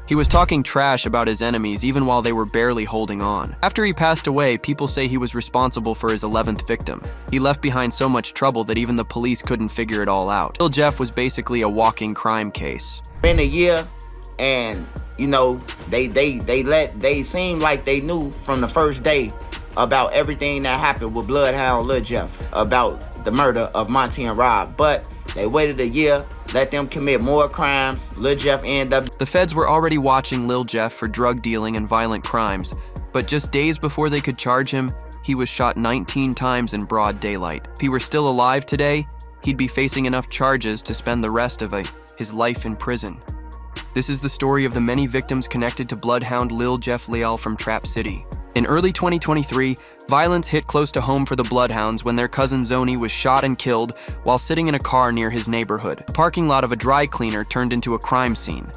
He was talking trash about his enemies even while they were barely holding on. After he passed away, people say he was responsible for his 11th victim. He left behind so much trouble that even the police couldn't figure it all out. Lil Jeff was basically a walking crime case. Been a year, and you know, they seemed like they knew from the first day about everything that happened with Bloodhound Lil Jeff, about the murder of Monty and Rob, but they waited a year, let them commit more crimes. Lil Jeff ended up... The feds were already watching Lil Jeff for drug dealing and violent crimes, but just days before they could charge him, he was shot 19 times in broad daylight. If he were still alive today, he'd be facing enough charges to spend the rest of his life in prison. This is the story of the many victims connected to Bloodhound Lil Jeff Leal from Trap City. In early 2023, violence hit close to home for the Bloodhounds when their cousin Zoni was shot and killed while sitting in a car near his neighborhood. The parking lot of a dry cleaner turned into a crime scene.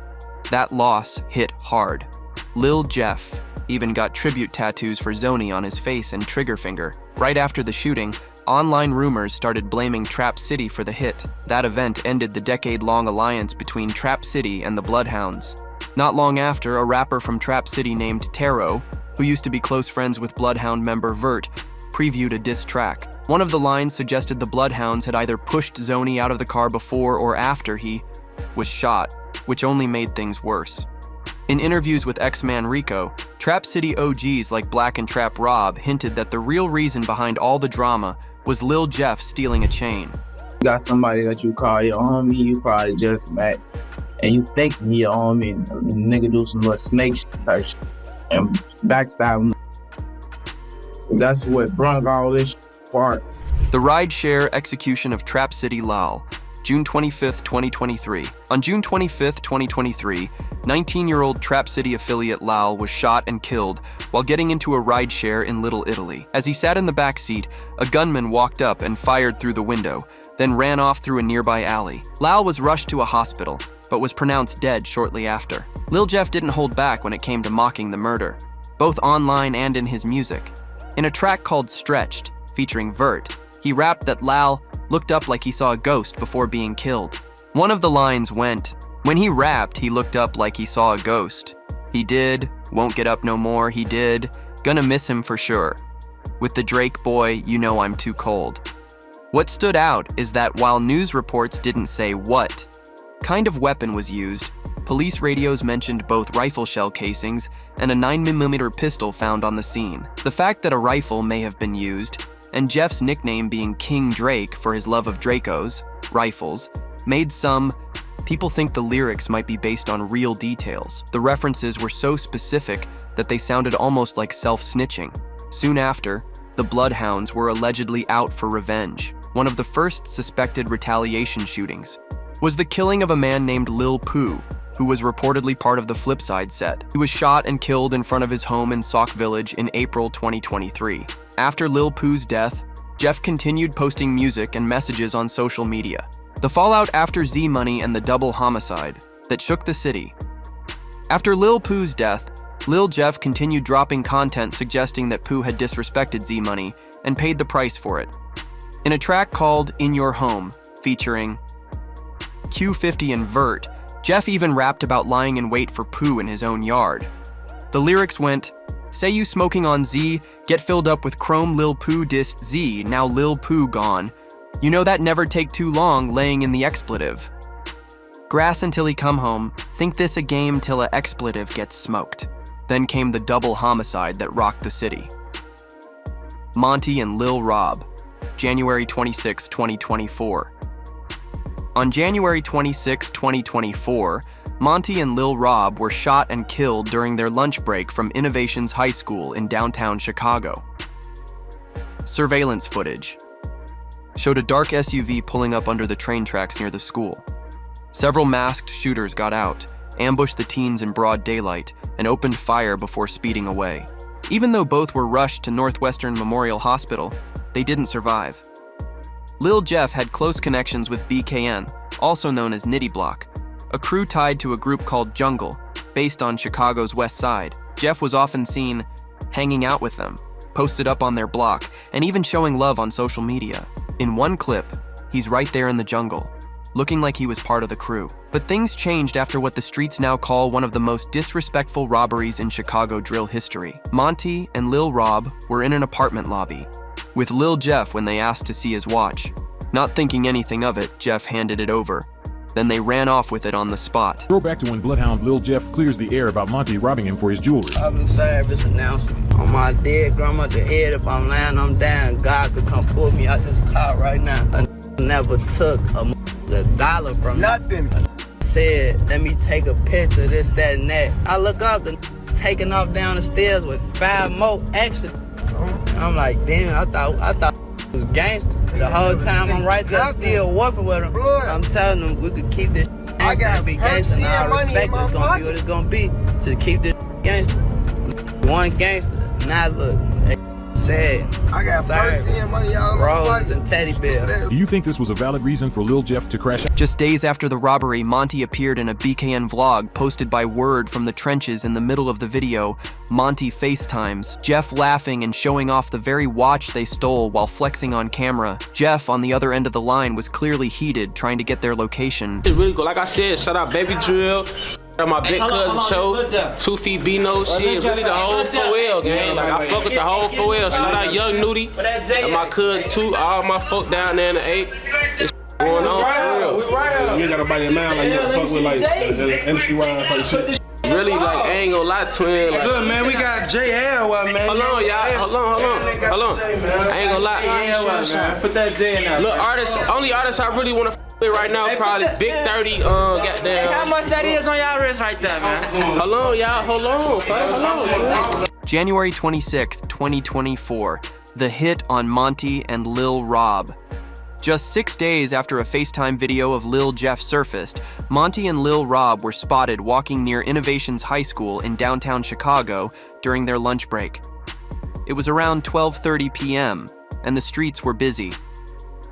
That loss hit hard. Lil Jeff even got tribute tattoos for Zoni on his face and trigger finger. Right after the shooting, online rumors started blaming Trap City for the hit. That event ended the decade-long alliance between Trap City and the Bloodhounds. Not long after, a rapper from Trap City named Taro, who used to be close friends with Bloodhound member Vert, previewed a diss track. One of the lines suggested the Bloodhounds had either pushed Zoni out of the car before or after he was shot, which only made things worse. In interviews with X-Man Rico, Trap City OGs like Black and Trap Rob hinted that the real reason behind all the drama was Lil Jeff stealing a chain. You got somebody that you call your homie, you probably just met, and you think he your homie, and the nigga do some little snake shit type shit and backstab him. That's what brought all this apart. The ride-share execution of Trap City Lal, June 25, 2023. On June 25, 2023, 19-year-old Trap City affiliate Lal was shot and killed while getting into a ride-share in Little Italy. As he sat in the back seat, a gunman walked up and fired through the window, then ran off through a nearby alley. Lal was rushed to a hospital, but was pronounced dead shortly after. Lil Jeff didn't hold back when it came to mocking the murder, both online and in his music. In a track called Stretched, featuring Vert, he rapped that Lal looked up like he saw a ghost before being killed. One of the lines went, "When he rapped, he looked up like he saw a ghost. He did, won't get up no more, he did, gonna miss him for sure. With the Drake boy, you know I'm too cold." What stood out is that while news reports didn't say what kind of weapon was used, police radios mentioned both rifle shell casings and a 9mm pistol found on the scene. The fact that a rifle may have been used, and Jeff's nickname being King Drake for his love of Dracos, rifles, made some people think the lyrics might be based on real details. The references were so specific that they sounded almost like self-snitching. Soon after, the Bloodhounds were allegedly out for revenge. One of the first suspected retaliation shootings was the killing of a man named Lil Pooh, who was reportedly part of the Flipside set. He was shot and killed in front of his home in Sauk Village in April 2023. After Lil Pooh's death, Jeff continued posting music and messages on social media. The fallout after Z-Money and the double homicide that shook the city. After Lil Pooh's death, Lil Jeff continued dropping content suggesting that Pooh had disrespected Z-Money and paid the price for it. In a track called In Your Home, featuring Q50 and Vert, Jeff even rapped about lying in wait for Pooh in his own yard. The lyrics went, "Say you smoking on Z, get filled up with chrome Lil Pooh dissed Z, now Lil Pooh gone. You know that never take too long laying in the expletive. Grass until he come home, think this a game till a expletive gets smoked." Then came the double homicide that rocked the city. Monty and Lil Rob, January 26, 2024. On January 26, 2024, Monty and Lil Rob were shot and killed during their lunch break from Innovations High School in downtown Chicago. Surveillance footage showed a dark SUV pulling up under the train tracks near the school. Several masked shooters got out, ambushed the teens in broad daylight, and opened fire before speeding away. Even though both were rushed to Northwestern Memorial Hospital, they didn't survive. Lil Jeff had close connections with BKN, also known as Nitty Block, a crew tied to a group called Jungle, based on Chicago's West Side. Jeff was often seen hanging out with them, posted up on their block, and even showing love on social media. In one clip, he's right there in the jungle, looking like he was part of the crew. But things changed after what the streets now call one of the most disrespectful robberies in Chicago drill history. Monty and Lil Rob were in an apartment lobby with Lil Jeff when they asked to see his watch. Not thinking anything of it, Jeff handed it over. Then they ran off with it on the spot. Throw back to when Bloodhound Lil Jeff clears the air about Monty robbing him for his jewelry. Public service announcement. On my dead grandmother's head, if I'm lying, I'm down. God could come pull me out this car right now. I never took a dollar from nothing. Said, let me take a picture, this, that, and that. I look up, the taking off down the stairs with 5 more extra. I'm like, damn, I thought it was gangster. The whole time I'm right there still working with him. I'm telling them we could keep this gangster, be gangster, and I respect it's gonna be what it's gonna be. Just keep this gangster. One gangster, now look, sad. I got money all roses and teddy bears. Do you think this was a valid reason for Lil Jeff to crash out? Just days after the robbery, Monty appeared in a BKN vlog posted by Word from the trenches. In the middle of the video, Monty FaceTimes, Jeff laughing and showing off the very watch they stole while flexing on camera. Jeff, on the other end of the line, was clearly heated, trying to get their location. It's really good. Like I said, shout out Baby Drill. My big cousin show, 2 feet Bino shit, really the whole 4L gang. Like I fuck with the whole 4L. Shout out Young Nudie and my cousin too. All my folk down there in the 8. It's going on for real. You ain't got nobody in mind like you gotta fuck with like industry wise like shit. Really, like, I ain't gonna lie, twin. Like, Look, man, we got JL, man. hold on, y'all. Hold on. I ain't gonna lie. Put that J in there. Look, only artist I really wanna with right now, probably Big 30, goddamn. How much that is on y'all wrist right there, man? Hold on, y'all. Hold on. January 26th, 2024, the hit on Monty and Lil Rob. Just 6 days after a FaceTime video of Lil Jeff surfaced, Monty and Lil Rob were spotted walking near Innovations High School in downtown Chicago during their lunch break. It was around 12:30 p.m., and the streets were busy.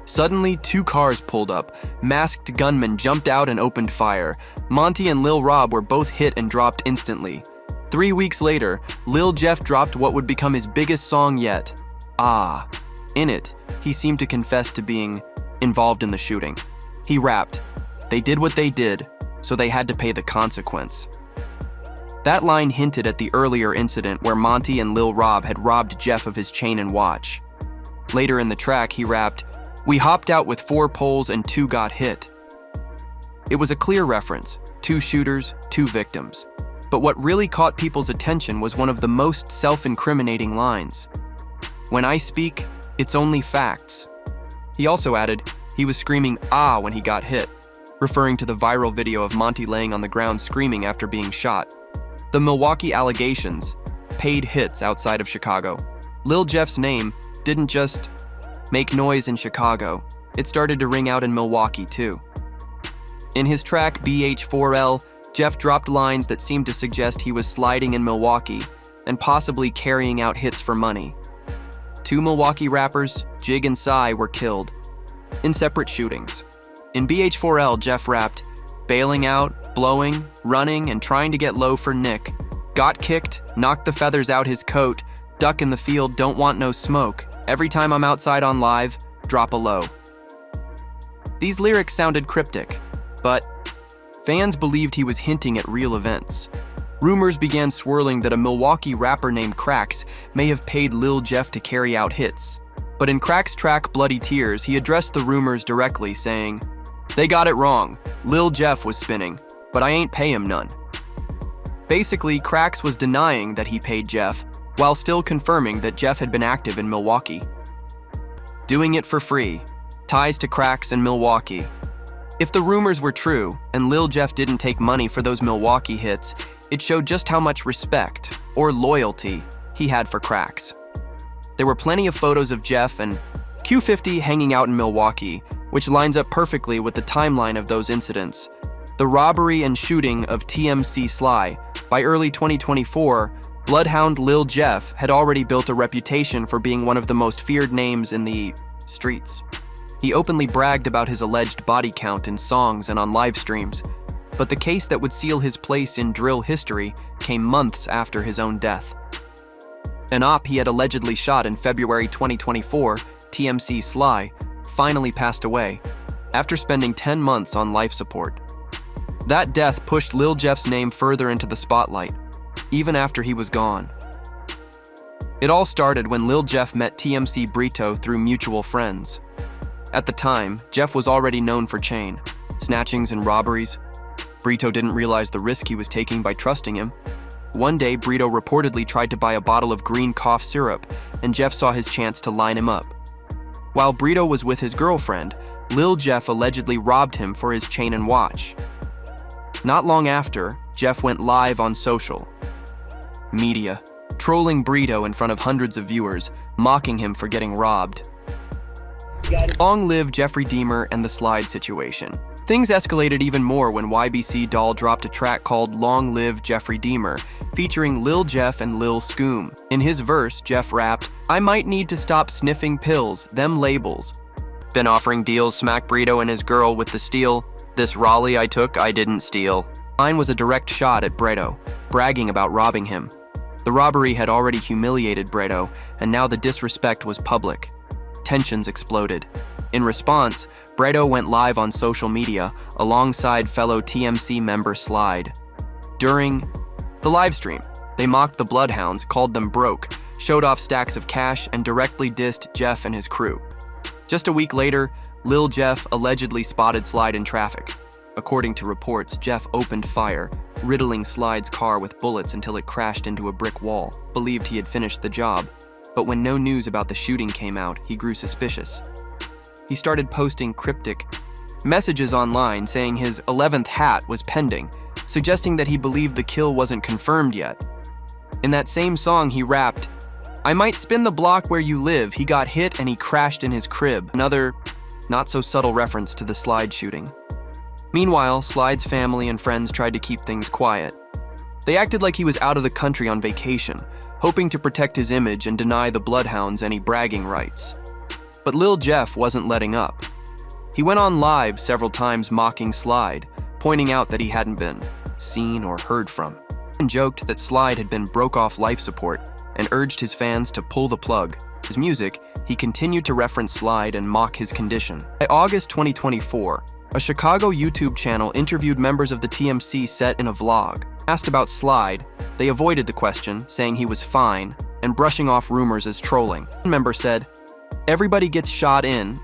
Suddenly, 2 cars pulled up. Masked gunmen jumped out and opened fire. Monty and Lil Rob were both hit and dropped instantly. 3 weeks later, Lil Jeff dropped what would become his biggest song yet, Ah. In it, he seemed to confess to being involved in the shooting. He rapped, "They did what they did, so they had to pay the consequence." That line hinted at the earlier incident where Monty and Lil Rob had robbed Jeff of his chain and watch. Later in the track, he rapped, "We hopped out with 4 poles and 2 got hit." It was a clear reference, 2 shooters, 2 victims. But what really caught people's attention was one of the most self-incriminating lines. "When I speak, it's only facts." He also added, he was screaming "ah" when he got hit, referring to the viral video of Monty laying on the ground screaming after being shot. The Milwaukee allegations paid hits outside of Chicago. Lil Jeff's name didn't just make noise in Chicago, it started to ring out in Milwaukee too. In his track BH4L, Jeff dropped lines that seemed to suggest he was sliding in Milwaukee and possibly carrying out hits for money. 2 Milwaukee rappers, Jig and Psy, were killed in separate shootings. In BH4L, Jeff rapped, "Bailing out, blowing, running, and trying to get low for Nick. Got kicked, knocked the feathers out his coat, duck in the field, don't want no smoke. Every time I'm outside on live, drop a low." These lyrics sounded cryptic, but fans believed he was hinting at real events. Rumors began swirling that a Milwaukee rapper named Crax may have paid Lil Jeff to carry out hits. But in Crack's track Bloody Tears, he addressed the rumors directly, saying, "They got it wrong. Lil Jeff was spinning, but I ain't pay him none." Basically, Crax was denying that he paid Jeff, while still confirming that Jeff had been active in Milwaukee. Doing it for free. Ties to Crax and Milwaukee. If the rumors were true, and Lil Jeff didn't take money for those Milwaukee hits, it showed just how much respect, or loyalty, he had for Crax. There were plenty of photos of Jeff and Q50 hanging out in Milwaukee, which lines up perfectly with the timeline of those incidents. The robbery and shooting of TMC Sly. By early 2024, Bloodhound Lil Jeff had already built a reputation for being one of the most feared names in the streets. He openly bragged about his alleged body count in songs and on live streams, but the case that would seal his place in drill history came months after his own death. An op he had allegedly shot in February 2024, TMC Sly, finally passed away, after spending 10 months on life support. That death pushed Lil Jeff's name further into the spotlight, even after he was gone. It all started when Lil Jeff met TMC Brito through mutual friends. At the time, Jeff was already known for chain snatchings and robberies. Brito didn't realize the risk he was taking by trusting him. One day, Brito reportedly tried to buy a bottle of green cough syrup, and Jeff saw his chance to line him up. While Brito was with his girlfriend, Lil Jeff allegedly robbed him for his chain and watch. Not long after, Jeff went live on social media, trolling Brito in front of hundreds of viewers, mocking him for getting robbed. Long live Jeffrey Dahmer and the slide situation. Things escalated even more when YBC Doll dropped a track called Long Live Jeffrey Dahmer, featuring Lil Jeff and Lil Scoom. In his verse, Jeff rapped, "I might need to stop sniffing pills, them labels. Been offering deals, smack Brito and his girl with the steel. This Raleigh I took, I didn't steal." Mine was a direct shot at Brito, bragging about robbing him. The robbery had already humiliated Brito, and now the disrespect was public. Tensions exploded. In response, Brito went live on social media alongside fellow TMC member Slide. During the livestream, they mocked the Bloodhounds, called them broke, showed off stacks of cash, and directly dissed Jeff and his crew. Just a week later, Lil Jeff allegedly spotted Slide in traffic. According to reports, Jeff opened fire, riddling Slide's car with bullets until it crashed into a brick wall. Believed he had finished the job, but when no news about the shooting came out, he grew suspicious. He started posting cryptic messages online saying his 11th hat was pending, suggesting that he believed the kill wasn't confirmed yet. In that same song, he rapped, "I might spin the block where you live, he got hit and he crashed in his crib." Another not-so-subtle reference to the Slide shooting. Meanwhile, Slide's family and friends tried to keep things quiet. They acted like he was out of the country on vacation, hoping to protect his image and deny the Bloodhounds any bragging rights. But Lil Jeff wasn't letting up. He went on live several times mocking Slide, pointing out that he hadn't been seen or heard from, and joked that Slide had been broke off life support and urged his fans to pull the plug. His music, he continued to reference Slide and mock his condition. By August 2024, a Chicago YouTube channel interviewed members of the TMC set in a vlog. Asked about Slide, they avoided the question, saying he was fine, and brushing off rumors as trolling. One member said, "Everybody gets shot in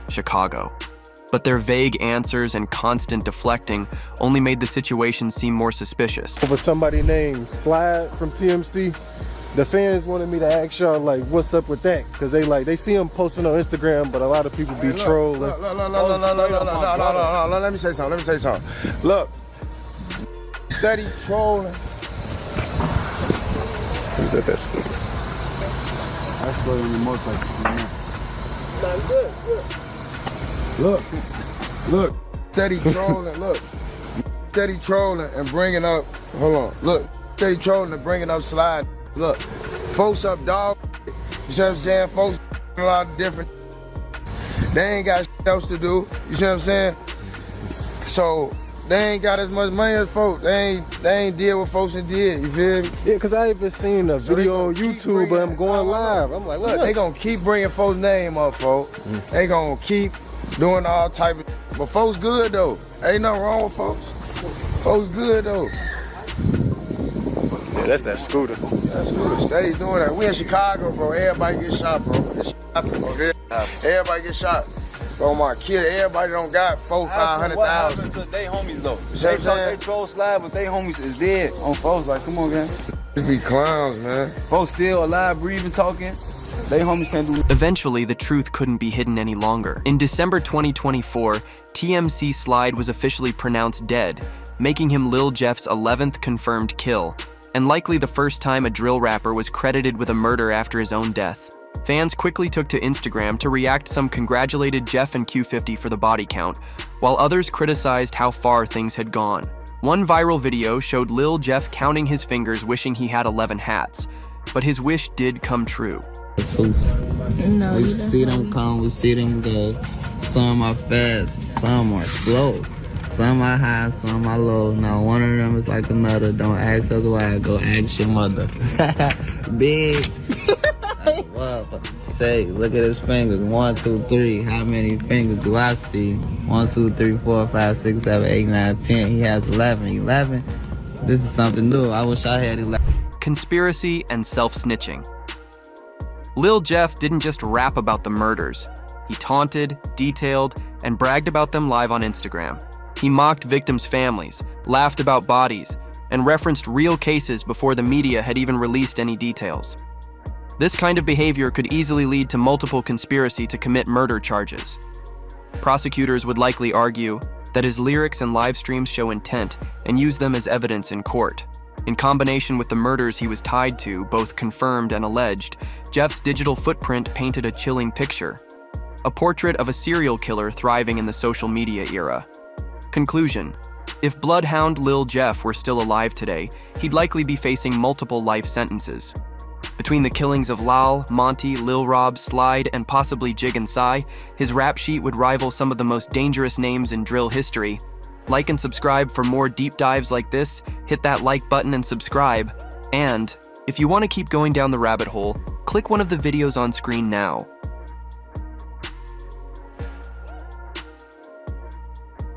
Chicago." But their vague answers and constant deflecting only made the situation seem more suspicious. Over somebody named Slide from TMC, the fans wanted me to ask y'all, like, what's up with that? Because they see him posting on Instagram, but a lot of people be trolling. Look, let me say something. Look, steady trolling. That's what on the motorcycle. Look, steady trolling, steady trolling and bringing up, steady trolling and bringing up Slide. Look, folks up dog, you see what I'm saying? Folks a lot of different, they ain't got shit else to do, you see what I'm saying? So, they ain't got as much money as folks, they ain't deal with folks and did, you feel me? Yeah, cause I even seen a video on YouTube, but I'm going live. I'm like, look, they gonna keep bringing folks' name up, folks. They gonna keep doing all type of, but folks good though. Ain't nothing wrong with folks. Folks good though. Yeah, that's that scooter. That scooter, steady doing that. We in Chicago, bro. Everybody get shot, bro. Everybody get shot. Bro, my kid, everybody don't got 400,000-500,000. They homies though. They troll Slide, but they homies is dead on folks. Like, come on, gang. Just be clowns, man. Folks still alive, breathing, talking. They homies can't do. Eventually, the truth couldn't be hidden any longer. In December 2024, TMC Slide was officially pronounced dead, making him Lil Jeff's 11th confirmed kill, and likely the first time a drill rapper was credited with a murder after his own death. Fans quickly took to Instagram to react. Some congratulated Jeff and Q50 for the body count, while others criticized how far things had gone. One viral video showed Lil Jeff counting his fingers, wishing he had 11 hats, but his wish did come true. No, we see them come, we see them go. Some are fast, some are slow. Some are high, some are low. Now one of them is like another. Don't ask us why, go ask your mother. Bitch. That's what. say, look at his fingers. 1, 2, 3. How many fingers do I see? 1, 2, 3, 4, 5, 6, 7, 8, 9, 10. He has 11. 11? This is something new. I wish I had 11. Conspiracy and self-snitching. Lil Jeff didn't just rap about the murders. He taunted, detailed, and bragged about them live on Instagram. He mocked victims' families, laughed about bodies, and referenced real cases before the media had even released any details. This kind of behavior could easily lead to multiple conspiracy to commit murder charges. Prosecutors would likely argue that his lyrics and live streams show intent and use them as evidence in court. In combination with the murders he was tied to, both confirmed and alleged, Jeff's digital footprint painted a chilling picture. A portrait of a serial killer thriving in the social media era. Conclusion: if Bloodhound Lil Jeff were still alive today, he'd likely be facing multiple life sentences. Between the killings of Lal, Monty, Lil Rob, Slide, and possibly Jig and Psy, his rap sheet would rival some of the most dangerous names in drill history. Like and subscribe for more deep dives like this, hit that like button and subscribe. And if you want to keep going down the rabbit hole, click one of the videos on screen now.